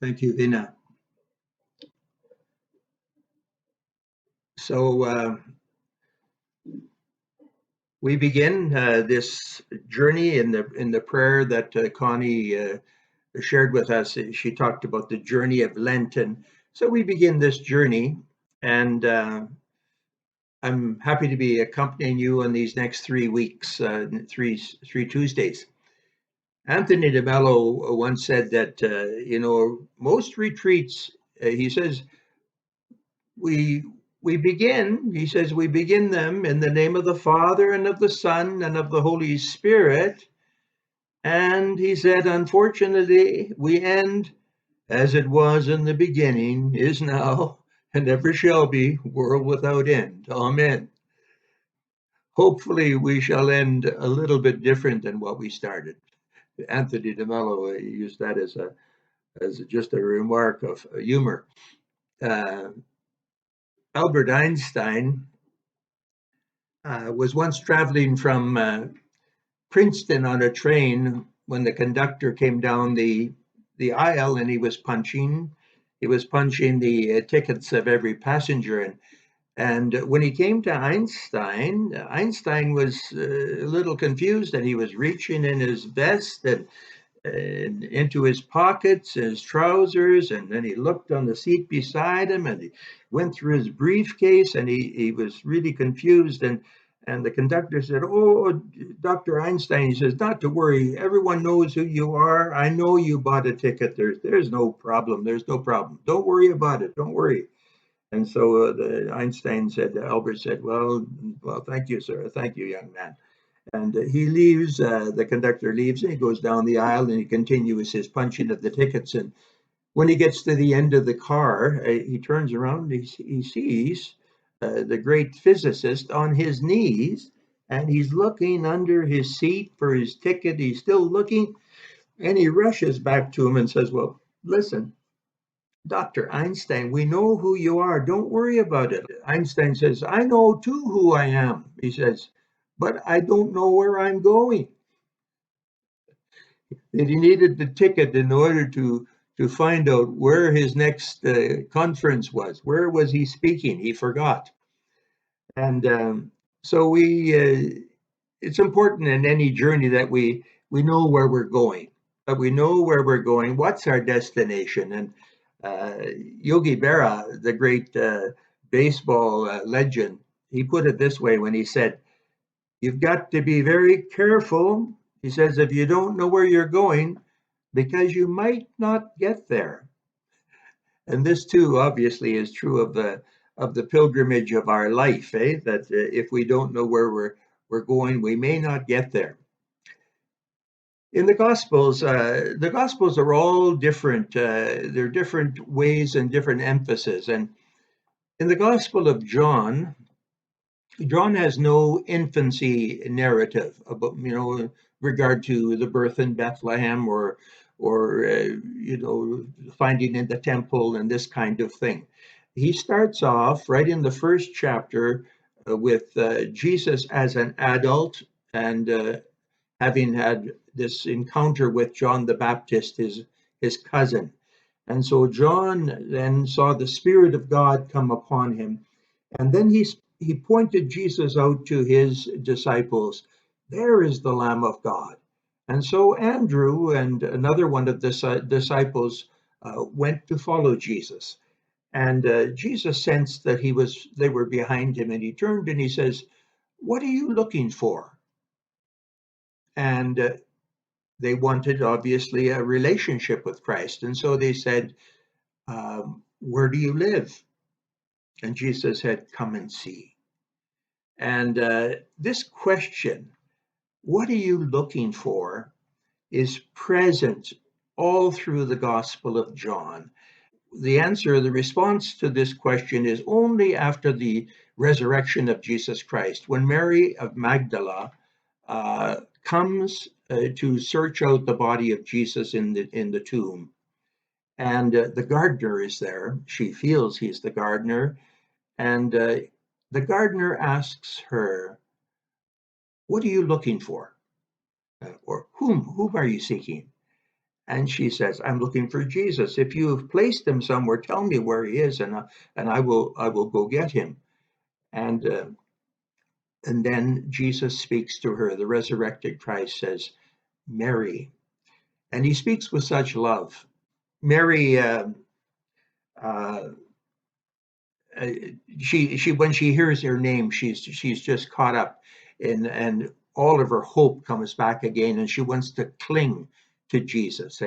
Thank you, Vina. So we begin this journey in the prayer that Connie shared with us. She talked about the journey of Lenten. So we begin this journey, and I'm happy to be accompanying you on these next 3 weeks, three Tuesdays. Anthony de Mello once said that most retreats. He says we we begin them in the name of the Father and of the Son and of the Holy Spirit. And he said, unfortunately, we end as it was in the beginning, is now, and ever shall be, world without end. Amen. Hopefully, we shall end a little bit different than what we started. Anthony de Mello used that as just a remark of humor. Uh, Albert Einstein was once traveling from Princeton on a train when the conductor came down the aisle and he was punching the tickets of every passenger, and when he came to Einstein was a little confused, and he was reaching in his vest and into his pockets, his trousers, and then he looked on the seat beside him, and he went through his briefcase, and he was really confused. And the conductor said, "Oh, Dr. Einstein," he says, "not to worry. Everyone knows who you are. I know you bought a ticket. There's no problem. There's no problem. Don't worry about it. Don't worry." And so Albert said, well, thank you, sir. Thank you, young man. And he leaves, the conductor leaves, and he goes down the aisle and he continues his punching of the tickets. And when he gets to the end of the car, he turns around, he sees the great physicist on his knees, and he's looking under his seat for his ticket. He's still looking, and he rushes back to him and says, "Well, listen, Dr. Einstein, we know who you are. Don't worry about it." Einstein says, "I know too who I am," he says, "but I don't know where I'm going." And he needed the ticket in order to find out where his next conference was. Where was he speaking? He forgot. And so it's important in any journey that we know where we're going, that we know where we're going. What's our destination? And Yogi Berra, the great baseball legend, he put it this way when he said, "You've got to be very careful." He says, "if you don't know where you're going, because you might not get there." And this too, obviously, is true of the pilgrimage of our life, that if we don't know where we're going, we may not get there. In the Gospels are all different. They're different ways and different emphasis. And in the Gospel of John, John has no infancy narrative about, regard to the birth in Bethlehem or finding in the temple and this kind of thing. He starts off right in the first chapter with Jesus as an adult and having had this encounter with John the Baptist, his cousin. And so John then saw the Spirit of God come upon him. And then he pointed Jesus out to his disciples. There is the Lamb of God. And so Andrew and another one of the disciples went to follow Jesus. And Jesus sensed that they were behind him, and he turned and he says, "What are you looking for?" And they wanted, obviously, a relationship with Christ. And so they said, "Where do you live?" And Jesus said, "Come and see." And this question, "What are you looking for?" is present all through the Gospel of John. The response to this question is only after the resurrection of Jesus Christ, when Mary of Magdala comes to search out the body of Jesus in the tomb. And the gardener is there. She feels he's the gardener. And the gardener asks her, "What are you looking for?" Or whom are you seeking? And she says, I'm looking for Jesus. If you have placed him somewhere, tell me where he is, and I will go get him. And and then Jesus speaks to her. The resurrected Christ says, Mary. And he speaks with such love. Mary, uh, uh, she when she hears her name, she's just caught up in, and all of her hope comes back again, and she wants to cling to Jesus.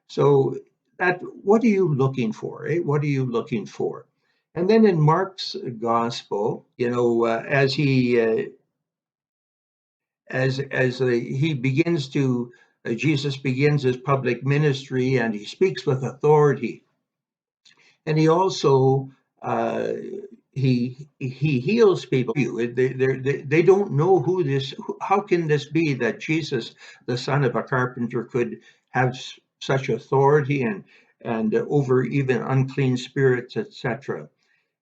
So that, what are you looking for? What are you looking for? And then in Mark's gospel, as he begins to Jesus begins his public ministry, and he speaks with authority, and he also uh, he heals people. They don't know who this. How can this be that Jesus, the son of a carpenter, could have such authority and over even unclean spirits, etc.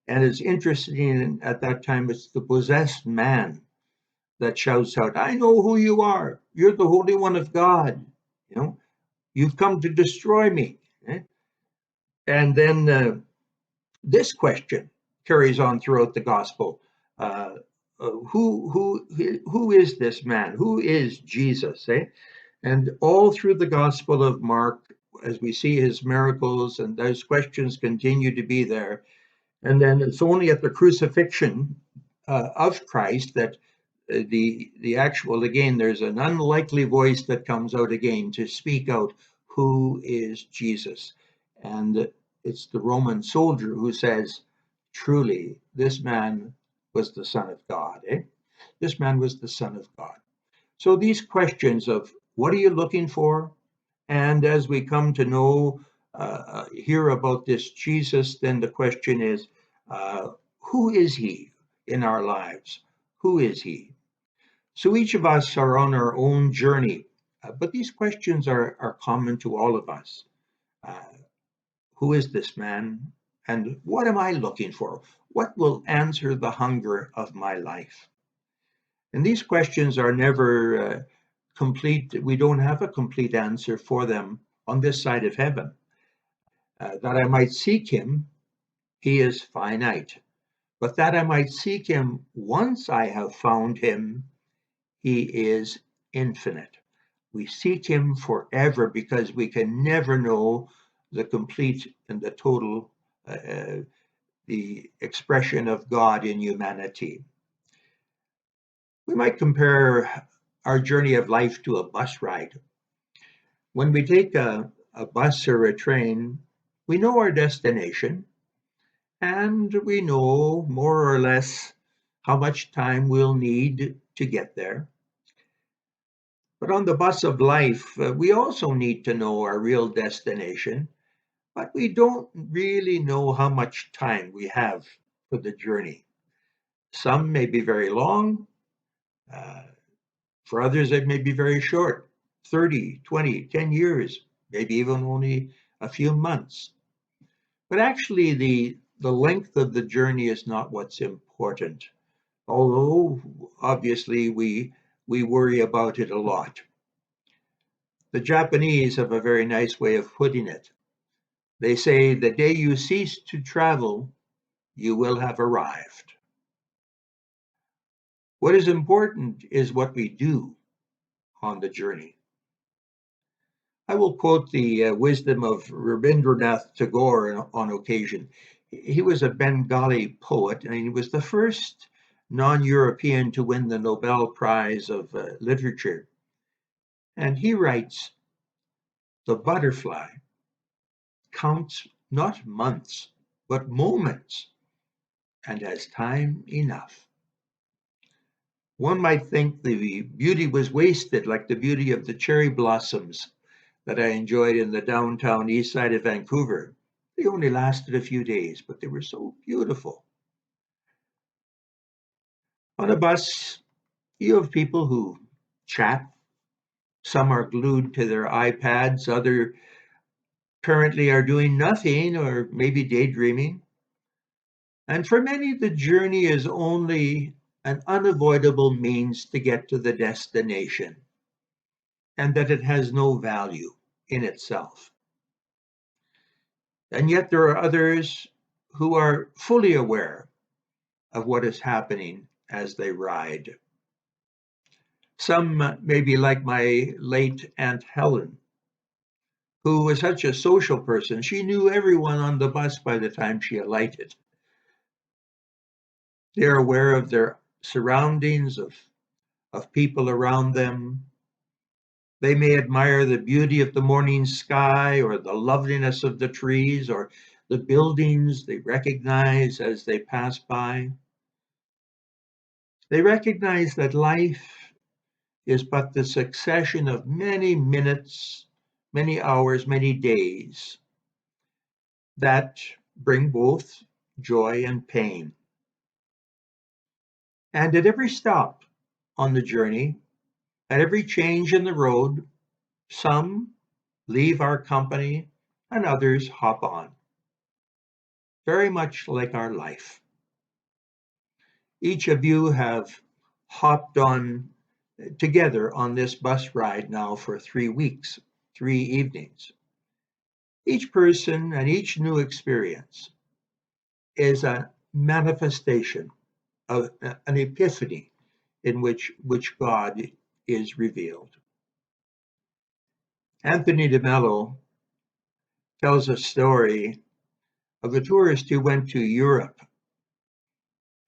And it's interesting at that time. It's the possessed man that shouts out, "I know who you are. You're the Holy One of God. You know, you've come to destroy me." And then this question carries on throughout the gospel. Uh, who is this man? Who is Jesus? And all through the Gospel of Mark, as we see his miracles, and those questions continue to be there. And then it's only at the crucifixion of Christ that the actual, again, there's an unlikely voice that comes out again to speak out, who is Jesus? And it's the Roman soldier who says, truly, this man was the Son of God. This man was the Son of God. So these questions of what are you looking for? And as we come to know, hear about this Jesus, then the question is, who is he in our lives? Who is he? So each of us are on our own journey, but these questions are common to all of us. Uh, who is this man? And what am I looking for? What will answer the hunger of my life? And these questions are never complete. We don't have a complete answer for them on this side of heaven. That I might seek him, he is finite. But that I might seek him once I have found him, he is infinite. We seek him forever because we can never know the complete and the total, the expression of God in humanity. We might compare our journey of life to a bus ride. When we take a bus or a train, we know our destination, and we know more or less how much time we'll need to get there. But on the bus of life, we also need to know our real destination, but we don't really know how much time we have for the journey. Some may be very long, uh, for others, it may be very short, 30, 20, 10 years, maybe even only a few months. But actually, the length of the journey is not what's important, although obviously we worry about it a lot. The Japanese have a very nice way of putting it. They say, the day you cease to travel, you will have arrived. What is important is what we do on the journey. I will quote the wisdom of Rabindranath Tagore on occasion. He was a Bengali poet, and he was the first non-European to win the Nobel Prize of Literature. And he writes, the butterfly counts not months, but moments, and has time enough. One might think the beauty was wasted, like the beauty of the cherry blossoms that I enjoyed in the downtown east side of Vancouver. They only lasted a few days, but they were so beautiful. On a bus, you have people who chat. Some are glued to their iPads, others apparently are doing nothing or maybe daydreaming. And for many, the journey is only an unavoidable means to get to the destination, and that it has no value in itself. And yet there are others who are fully aware of what is happening as they ride. Some may be like my late Aunt Helen, who was such a social person. She knew everyone on the bus by the time she alighted. They're aware of their surroundings, of people around them. They may admire the beauty of the morning sky or the loveliness of the trees or the buildings they recognize as they pass by. They recognize that life is but the succession of many minutes, many hours, many days that bring both joy and pain. And at every stop on the journey, at every change in the road, some leave our company and others hop on, very much like our life. Each of you have hopped on together on this bus ride now for 3 weeks, 3 evenings. Each person and each new experience is a manifestation of an epiphany in which God is revealed. Anthony de Mello tells a story of a tourist who went to Europe.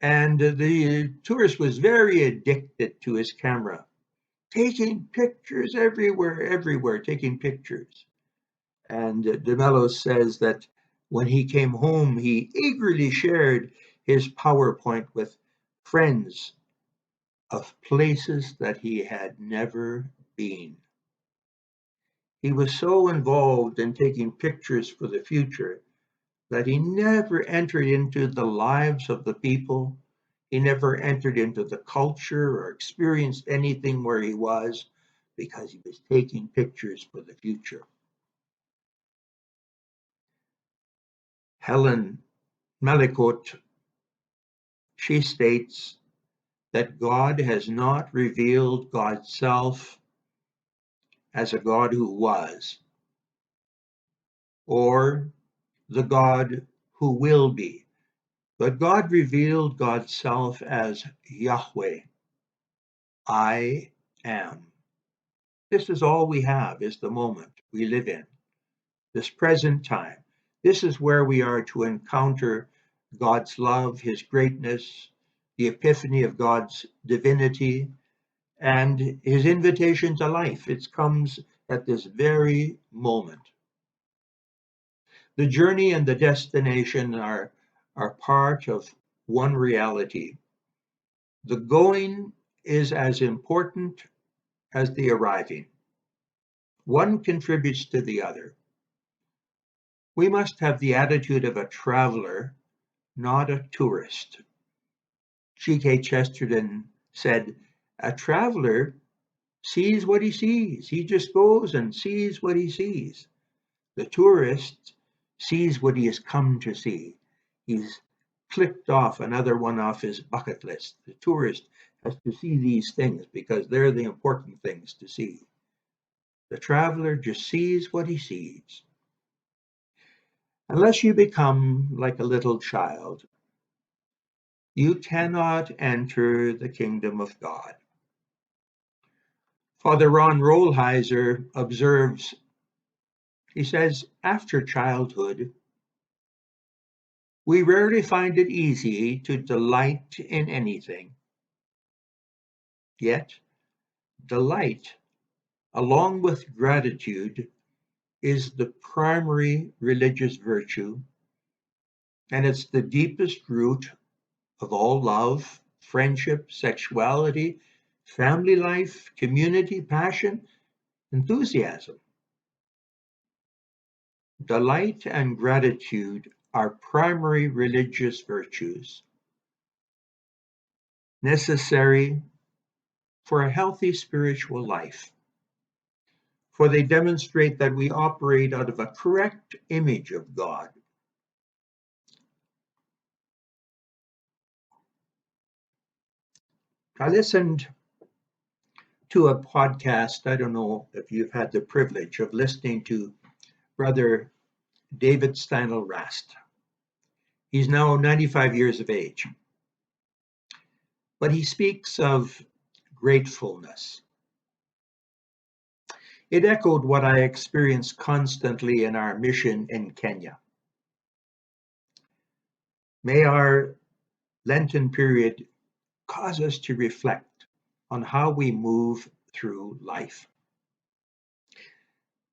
And the tourist was very addicted to his camera, taking pictures everywhere, taking pictures. And de Mello says that when he came home, he eagerly shared his PowerPoint with friends of places that he had never been. He was so involved in taking pictures for the future that he never entered into the lives of the people. He never entered into the culture or experienced anything where he was because he was taking pictures for the future. Helen Malikot, she states that God has not revealed God's self as a God who was, or the God who will be, but God revealed God's self as Yahweh, I am. This is all we have, is the moment we live in, this present time. This is where we are to encounter God's love, his greatness, the epiphany of God's divinity, and his invitation to life. It comes at this very moment. The journey and the destination are part of one reality. The going is as important as the arriving. One contributes to the other. We must have the attitude of a traveler, not a tourist. G.K. Chesterton said, "A traveler sees what he sees. He just goes and sees what he sees. The tourist sees what he has come to see. He's clicked off another one off his bucket list. The tourist has to see these things because they're the important things to see. The traveler just sees what he sees. Unless you become like a little child, you cannot enter the kingdom of God." Father Ron Rolheiser observes, he says, after childhood, we rarely find it easy to delight in anything. Yet, delight, along with gratitude, is the primary religious virtue, and it's the deepest root of all love, friendship, sexuality, family life, community, passion, enthusiasm. Delight and gratitude are primary religious virtues, necessary for a healthy spiritual life, for they demonstrate that we operate out of a correct image of God. I listened to a podcast. I don't know if you've had the privilege of listening to Brother David Stanel Rast. He's now 95 years of age, but he speaks of gratefulness. It echoed what I experienced constantly in our mission in Kenya. May our Lenten period cause us to reflect on how we move through life.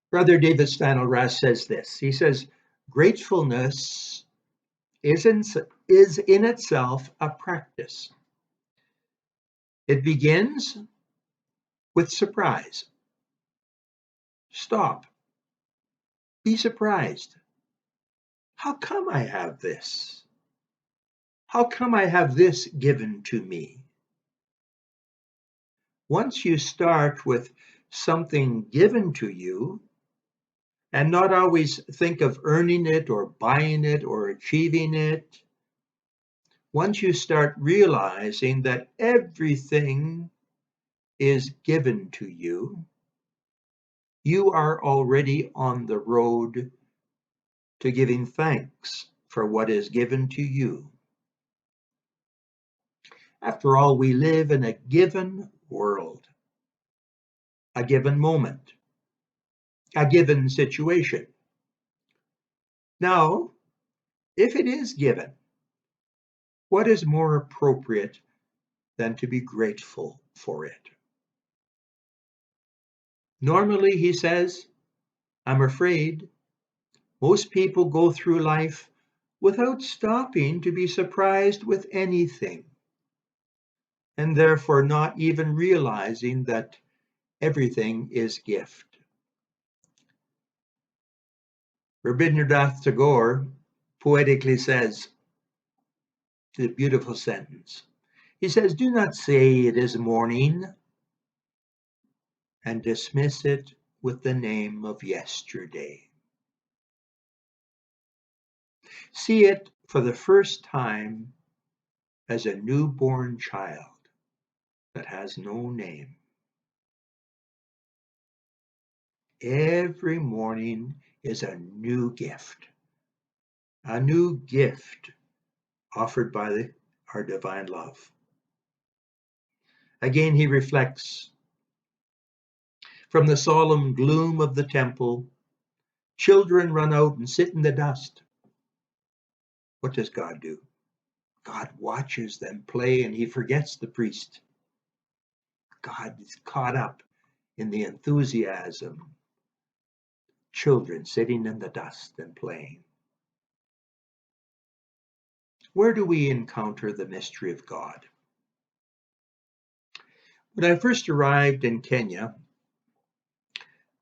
Brother David Stanel Rast says this. He says, gratefulness is in itself a practice. It begins with surprise. Stop. Be surprised. How come I have this? How come I have this given to me? Once you start with something given to you, and not always think of earning it or buying it or achieving it, once you start realizing that everything is given to you, you are already on the road to giving thanks for what is given to you. After all, we live in a given world, a given moment, a given situation. Now, if it is given, what is more appropriate than to be grateful for it? Normally, he says, I'm afraid most people go through life without stopping to be surprised with anything, and therefore not even realizing that everything is gift. Rabindranath Tagore poetically says, the beautiful sentence. He says, do not say it is morning and dismiss it with the name of yesterday. See it for the first time as a newborn child that has no name. Every morning is a new gift offered by our divine love. Again, he reflects, from the solemn gloom of the temple, children run out and sit in the dust. What does God do? God watches them play and he forgets the priest. God is caught up in the enthusiasm. Children sitting in the dust and playing. Where do we encounter the mystery of God? When I first arrived in Kenya,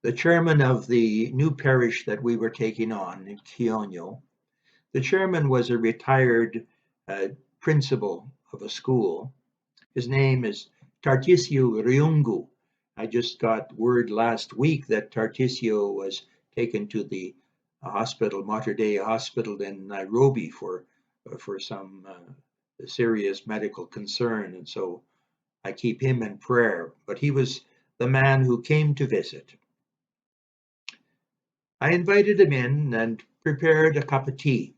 the chairman of the new parish that we were taking on in Kionyo, the chairman was a retired principal of a school. His name is Tarcisio Ryungu. I just got word last week that Tarcisio was taken to the hospital, Mater Dei Hospital in Nairobi for some serious medical concern, and so I keep him in prayer. But he was the man who came to visit. I invited him in and prepared a cup of tea.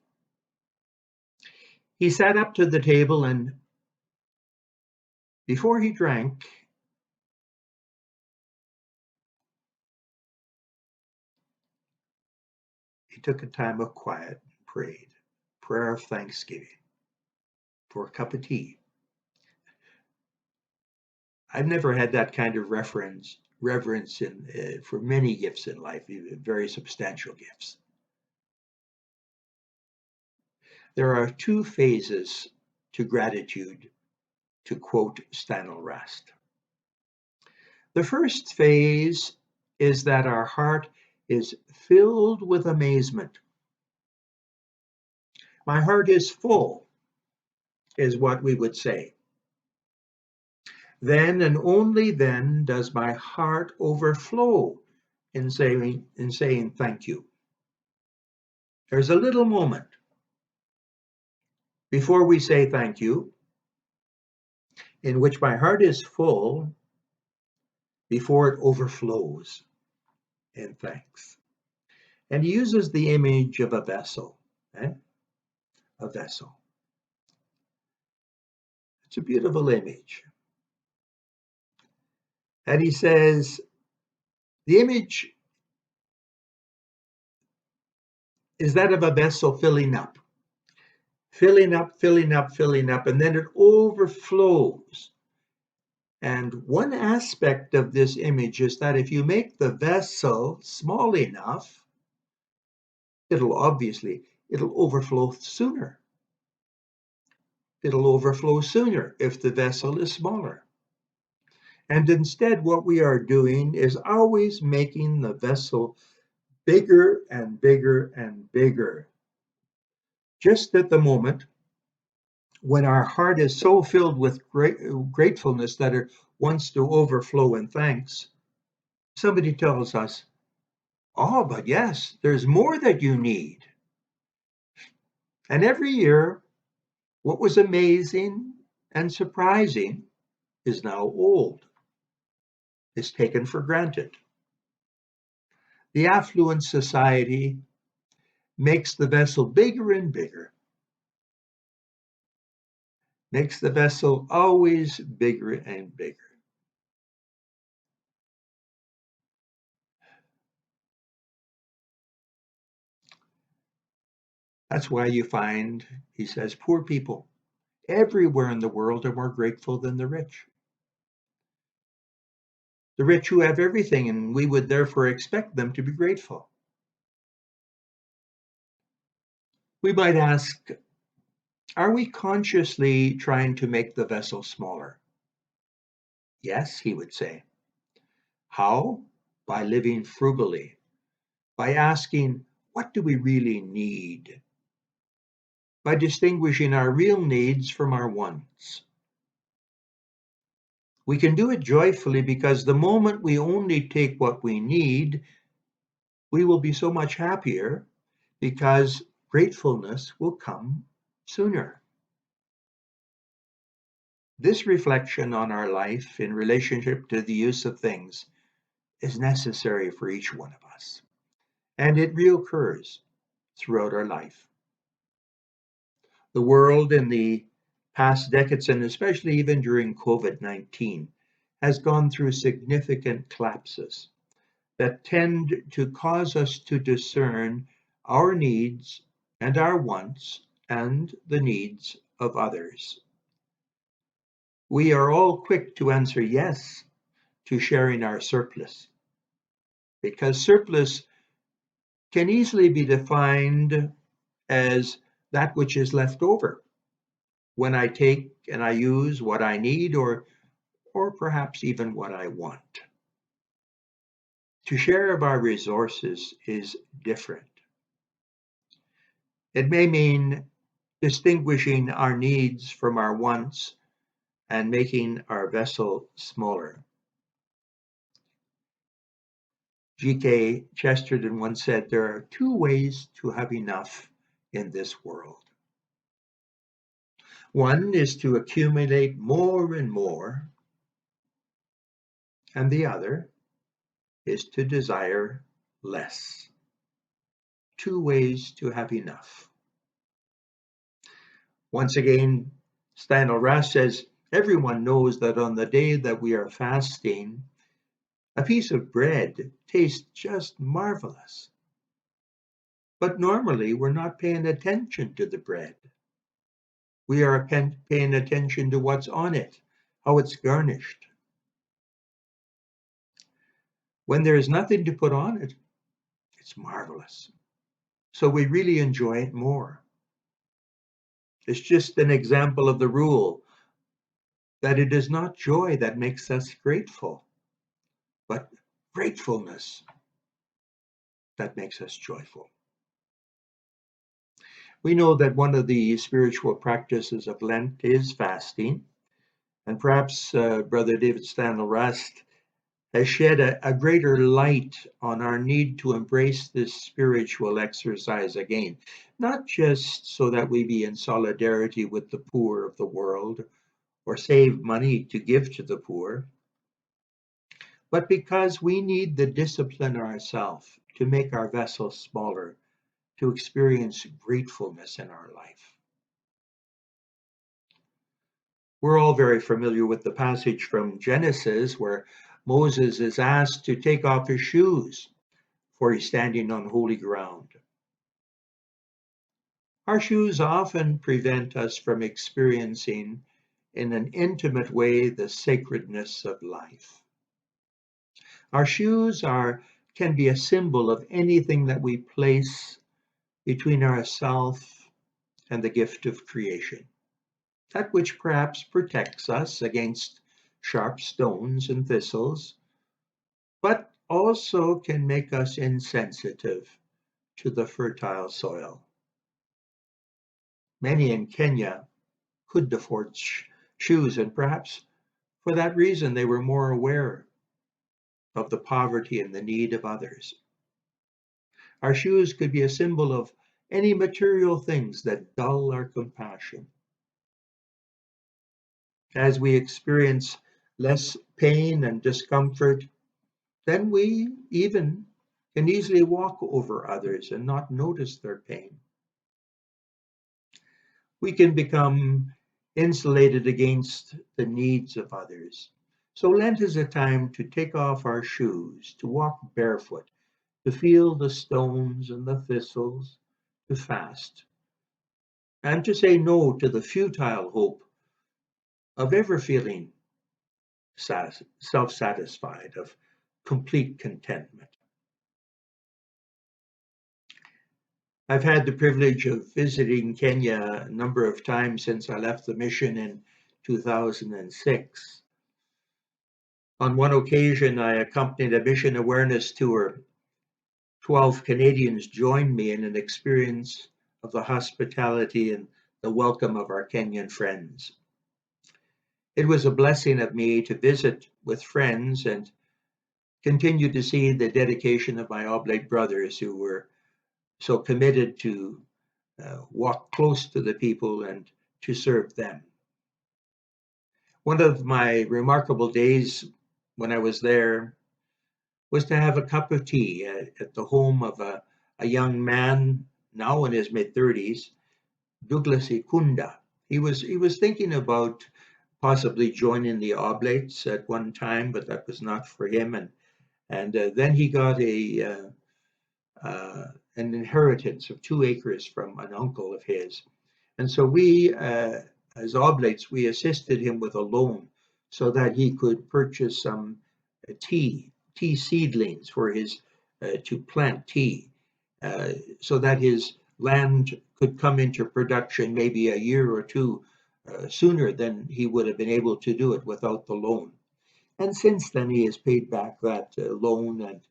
He sat up to the table, and before he drank, he took a time of quiet and prayed. Prayer of thanksgiving for a cup of tea. I've never had that kind of reverence for many gifts in life, even very substantial gifts. There are two phases to gratitude, to quote Stanel Rast. The first phase is that our heart is filled with amazement. My heart is full, is what we would say. Then and only then does my heart overflow in saying thank you. There's a little moment before we say thank you in which my heart is full, before it overflows in thanks. And he uses the image of a vessel, eh? A vessel. It's a beautiful image. And he says, the image is that of a vessel filling up, filling up, filling up, filling up, and then it overflows. And one aspect of this image is that if you make the vessel small enough, it'll overflow sooner. It'll overflow sooner if the vessel is smaller. And instead, what we are doing is always making the vessel bigger and bigger and bigger. Just at the moment when our heart is so filled with gratefulness that it wants to overflow in thanks, somebody tells us, oh, but yes, there's more that you need. And every year, what was amazing and surprising is now old, is taken for granted. The affluent society makes the vessel bigger and bigger, makes the vessel always bigger and bigger. That's why you find, he says, poor people everywhere in the world are more grateful than the rich. The rich who have everything, and we would therefore expect them to be grateful. We might ask, are we consciously trying to make the vessel smaller? Yes, he would say. How? By living frugally, by asking, what do we really need? By distinguishing our real needs from our wants. We can do it joyfully because the moment we only take what we need, we will be so much happier because gratefulness will come sooner. This reflection on our life in relationship to the use of things is necessary for each one of us, and it reoccurs throughout our life. The world in the past decades, and especially even during COVID-19, has gone through significant collapses that tend to cause us to discern our needs and our wants and the needs of others. We are all quick to answer yes to sharing our surplus, because surplus can easily be defined as that which is left over when I take and I use what I need or perhaps even what I want. To share of our resources is different. It may mean distinguishing our needs from our wants and making our vessel smaller. G.K. Chesterton once said, there are two ways to have enough in this world. One is to accumulate more and more, and the other is to desire less. Two ways to have enough. Once again, Stanley Ras says, everyone knows that on the day that we are fasting, a piece of bread tastes just marvelous. But normally we're not paying attention to the bread. We are paying attention to what's on it, how it's garnished. When there is nothing to put on it, it's marvelous. So we really enjoy it more. It's just an example of the rule that it is not joy that makes us grateful, but gratefulness that makes us joyful. We know that one of the spiritual practices of Lent is fasting, and perhaps Brother David Stanley Rust has shed a greater light on our need to embrace this spiritual exercise again, not just so that we be in solidarity with the poor of the world or save money to give to the poor, but because we need the discipline ourselves to make our vessels smaller, to experience gratefulness in our life. We're all very familiar with the passage from Genesis where Moses is asked to take off his shoes, for he's standing on holy ground. Our shoes often prevent us from experiencing in an intimate way the sacredness of life. Our shoes can be a symbol of anything that we place between ourselves and the gift of creation, that which perhaps protects us against sharp stones and thistles, but also can make us insensitive to the fertile soil. Many in Kenya couldn't afford shoes, and perhaps for that reason they were more aware of the poverty and the need of others. Our shoes could be a symbol of any material things that dull our compassion. As we experience less pain and discomfort, then we even can easily walk over others and not notice their pain. We can become insulated against the needs of others. So Lent is a time to take off our shoes, to walk barefoot, to feel the stones and the thistles, to fast, and to say no to the futile hope of ever feeling self-satisfied, of complete contentment. I've had the privilege of visiting Kenya a number of times since I left the mission in 2006. On one occasion, I accompanied a mission awareness tour. 12 Canadians joined me in an experience of the hospitality and the welcome of our Kenyan friends. It was a blessing of me to visit with friends and continue to see the dedication of my oblate brothers who were so committed to walk close to the people and to serve them. One of my remarkable days when I was there was to have a cup of tea at the home of a young man, now in his mid-30s, Douglas Ikunda. He was thinking about possibly joining the Oblates at one time, but that was not for him. And then he got an inheritance of 2 acres from an uncle of his. And so we, as Oblates, we assisted him with a loan so that he could purchase some tea seedlings for his to plant tea, so that his land could come into production maybe a year or two sooner than he would have been able to do it without the loan. And since then, he has paid back that loan,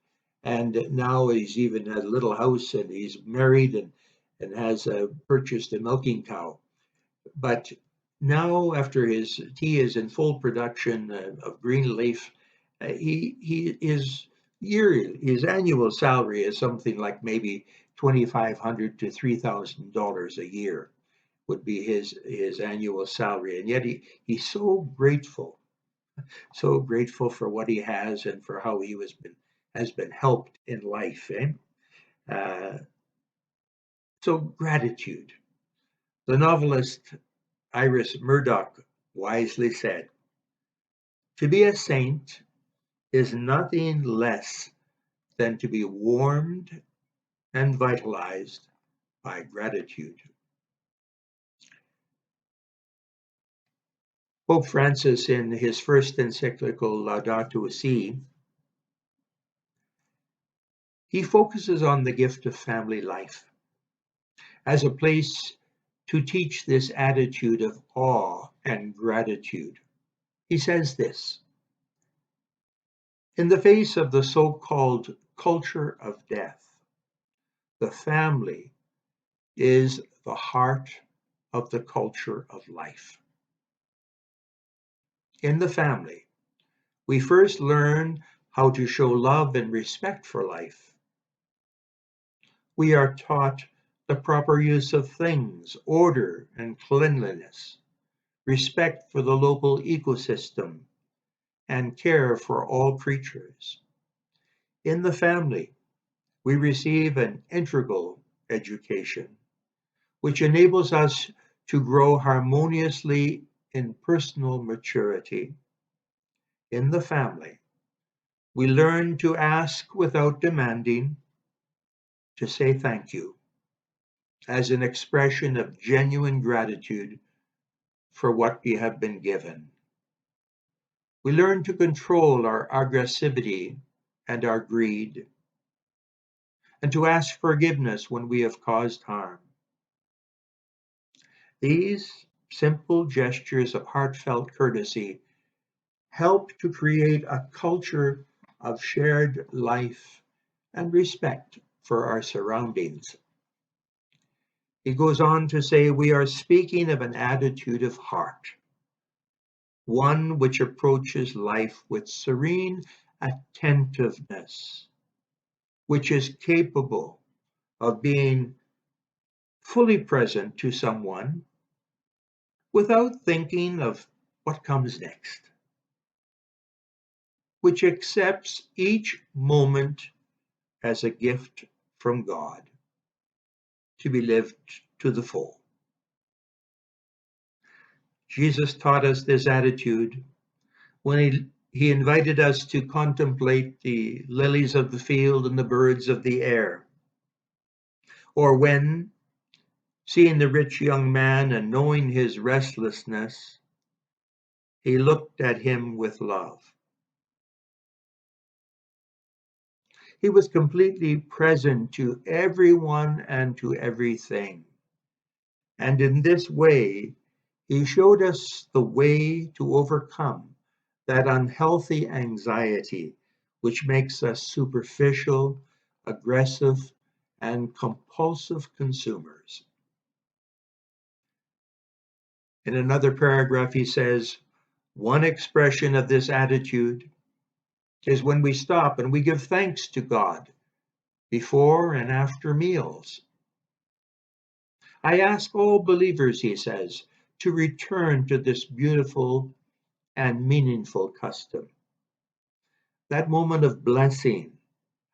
and now he's even had a little house, and he's married and has purchased a milking cow. But now, after his tea is in full production of green leaf, his annual salary is something like maybe $2,500 to $3,000 a year would be his annual salary, and yet he's so grateful for what he has and for how he has been helped in life. So gratitude. The novelist Iris Murdoch wisely said, "To be a saint is nothing less than to be warmed and vitalized by gratitude." Pope Francis, in his first encyclical Laudato Si, he focuses on the gift of family life as a place to teach this attitude of awe and gratitude. He says this: "In the face of the so-called culture of death, the family is the heart of the culture of life. In the family, we first learn how to show love and respect for life. We are taught the proper use of things, order and cleanliness, respect for the local ecosystem, and care for all creatures. In the family, we receive an integral education, which enables us to grow harmoniously in personal maturity. In the family, we learn to ask without demanding, to say thank you, as an expression of genuine gratitude for what we have been given. We learn to control our aggressivity and our greed, and to ask forgiveness when we have caused harm. These simple gestures of heartfelt courtesy help to create a culture of shared life and respect for our surroundings. He goes on to say, we are speaking of an attitude of heart, one which approaches life with serene attentiveness, which is capable of being fully present to someone without thinking of what comes next, which accepts each moment as a gift from God to be lived to the full. Jesus taught us this attitude when he invited us to contemplate the lilies of the field and the birds of the air, or when, seeing the rich young man and knowing his restlessness, he looked at him with love. He was completely present to everyone and to everything. And in this way, he showed us the way to overcome that unhealthy anxiety which makes us superficial, aggressive, and compulsive consumers. In another paragraph, he says, one expression of this attitude is when we stop and we give thanks to God before and after meals. I ask all believers, he says, to return to this beautiful and meaningful custom. That moment of blessing,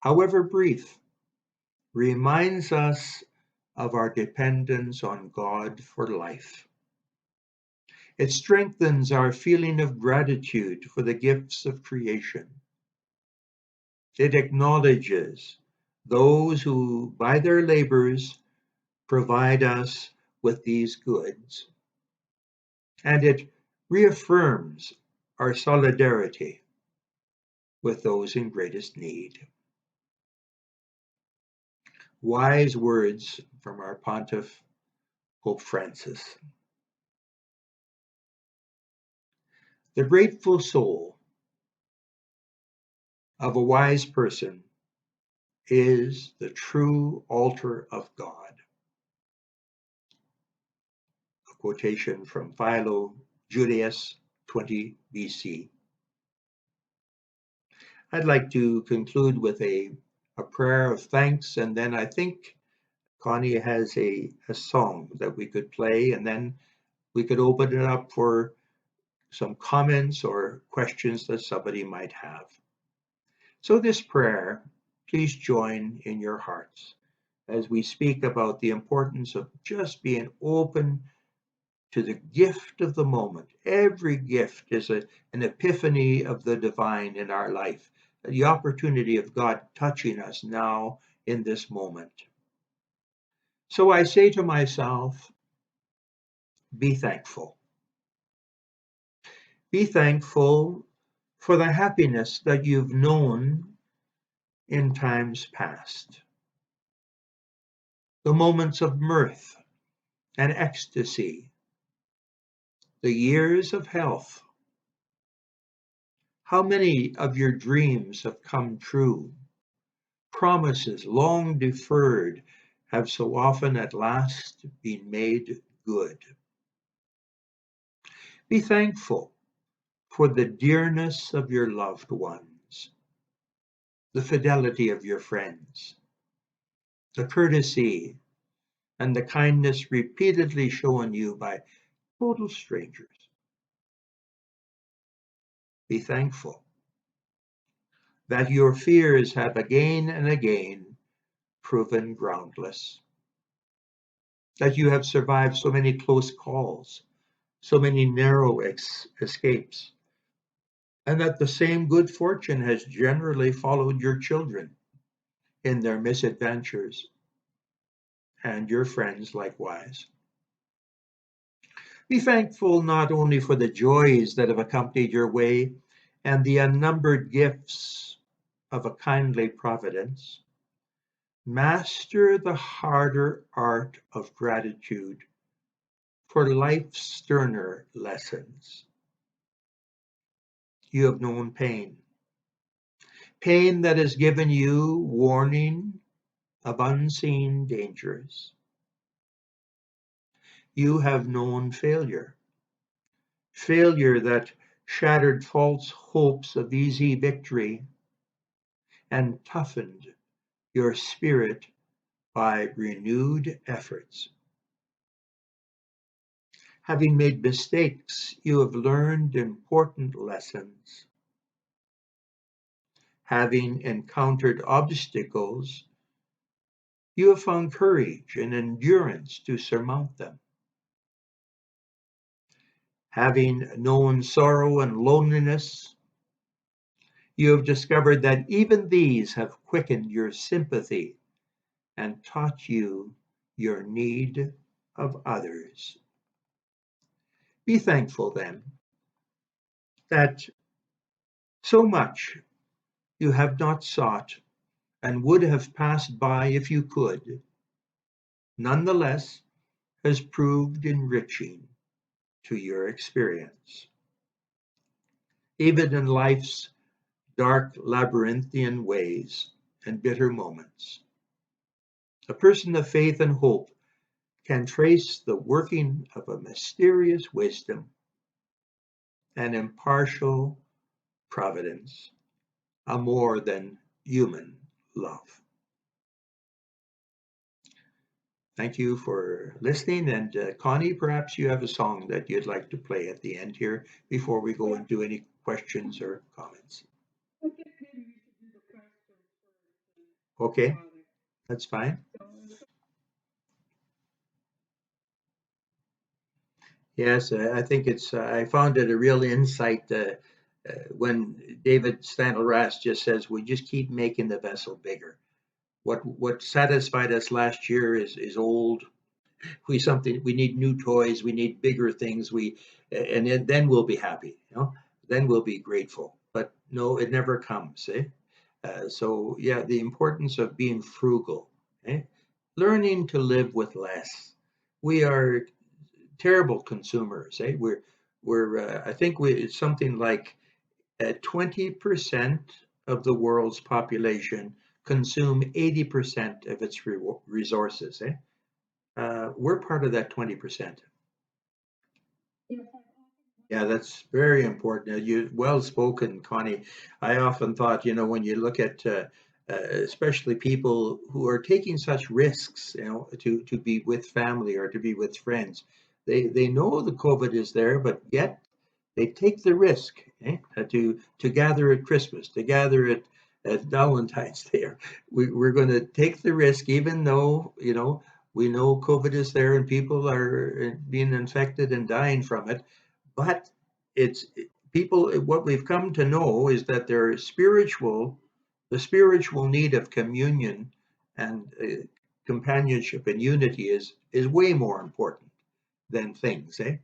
however brief, reminds us of our dependence on God for life. It strengthens our feeling of gratitude for the gifts of creation. It acknowledges those who, by their labors, provide us with these goods. And it reaffirms our solidarity with those in greatest need. Wise words from our pontiff, Pope Francis. The grateful soul of a wise person is the true altar of God. A quotation from Philo Judaeus 20 BC. I'd like to conclude with a prayer of thanks, and then I think Connie has a song that we could play, and then we could open it up for some comments or questions that somebody might have. So this prayer, please join in your hearts as we speak about the importance of just being open to the gift of the moment. Every gift is an epiphany of the divine in our life, the opportunity of God touching us now in this moment. So I say to myself, be thankful. Be thankful for the happiness that you've known in times past, the moments of mirth and ecstasy, the years of health. How many of your dreams have come true? Promises long deferred have so often at last been made good. Be thankful for the dearness of your loved ones, the fidelity of your friends, the courtesy and the kindness repeatedly shown you by total strangers. Be thankful that your fears have again and again proven groundless, that you have survived so many close calls, so many narrow escapes, and that the same good fortune has generally followed your children in their misadventures, and your friends likewise. Be thankful not only for the joys that have accompanied your way and the unnumbered gifts of a kindly providence. Master the harder art of gratitude for life's sterner lessons. You have known pain, pain that has given you warning of unseen dangers. You have known failure, failure that shattered false hopes of easy victory and toughened your spirit by renewed efforts. Having made mistakes, you have learned important lessons. Having encountered obstacles, you have found courage and endurance to surmount them. Having known sorrow and loneliness, you have discovered that even these have quickened your sympathy and taught you your need of others. Be thankful then that so much you have not sought and would have passed by if you could, nonetheless has proved enriching to your experience. Even in life's dark labyrinthian ways and bitter moments, a person of faith and hope can trace the working of a mysterious wisdom and impartial providence, a more than human love. Thank you for listening. And Connie, perhaps you have a song that you'd like to play at the end here before we go into any questions or comments. Okay, that's fine. Yes, I think I found it a real insight when David Stanley just says, we just keep making the vessel bigger. What satisfied us last year is old. We need new toys, we need bigger things, and then we'll be happy, then we'll be grateful. But no, it never comes, eh? So yeah, the importance of being frugal, eh? Learning to live with less. We are terrible consumers, eh? We're I think it's something like 20% of the world's population consume 80% of its resources, eh? We're part of that 20%. Yeah, that's very important. You well spoken, Connie. I often thought, when you look at especially people who are taking such risks, to be with family or to be with friends, they know the COVID is there, but yet they take the risk, to gather at Christmas, to gather at Valentine's Day. We're going to take the risk, even though we know COVID is there and people are being infected and dying from it. But it's people. What we've come to know is that the spiritual need of communion and companionship and unity is way more important than things, eh?